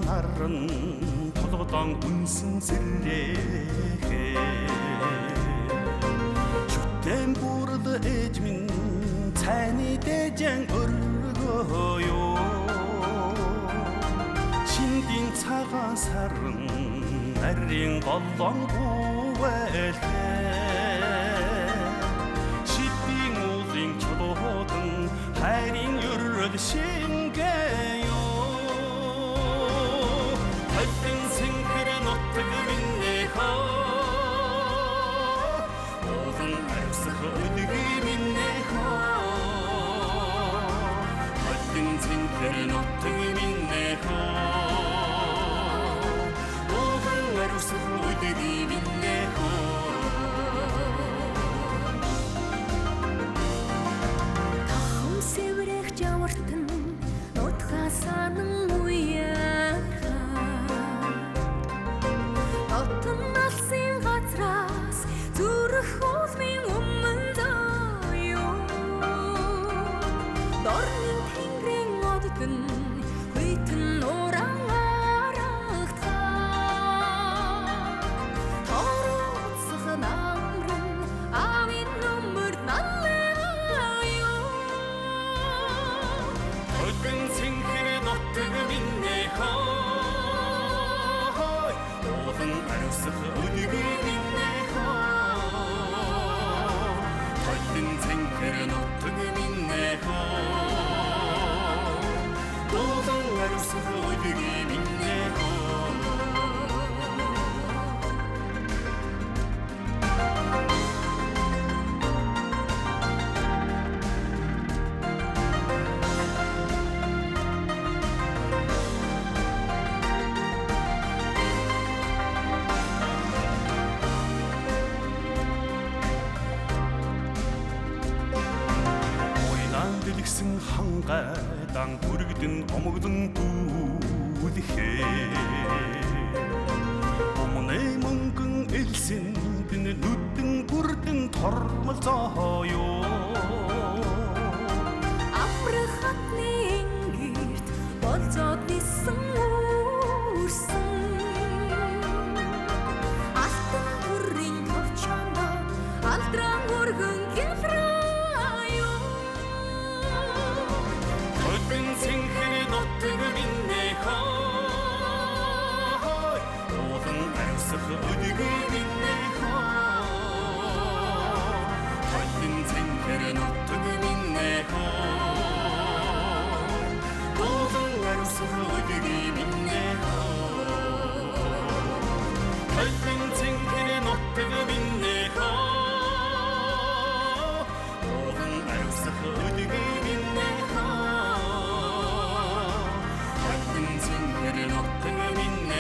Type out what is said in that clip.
наран толгодон үнсэн сэрээхээ чүтэн бүрд ээж минь цайны дэжэн өргөөё шиндийн цагаан саран нарийн голлон гувэлхээ шидийн уулын чулуудан хайрын өрөөд шингээё хайрын сэнхэр нутаг минь хаа уулын арьсах өдгий минь хаа хайрын сэнхэр нутаг минь хаа уулын арьсах өдгий минь хаа жавартан нутгасанан уяха отон алсын газраас зүрх уулмын өмнө заяа дорны тэнгэрийн оддон хүйтэн нуран арахта тороцох намрын авин нүмер сэнхэр нутаг минь хаа уулын арьсах өдгий минь хаа хайрын сэнхэр нутаг минь хаа уулын арьсах өдгий минь хаа дэлгсэн хангайдан бүргдэн омогдон дүүдэхээ өмнө мөнгөн элсэн бин нүдэн бүрдэн тормолцооё амрахатны энгэрт болцоод нисэн үрсэн алтан бүрийн товчондо алдран өргөн сэнхэр нутаг минь хаа уулын арьсах өдгий минь хаа хайрын сэнхэр нутаг минь хаа уулын арьсах өдгий минь хаа хайрын сэнхэр нутаг минь хаа уулын арьсах өдгий минь хаа сэнхэр нутаг минь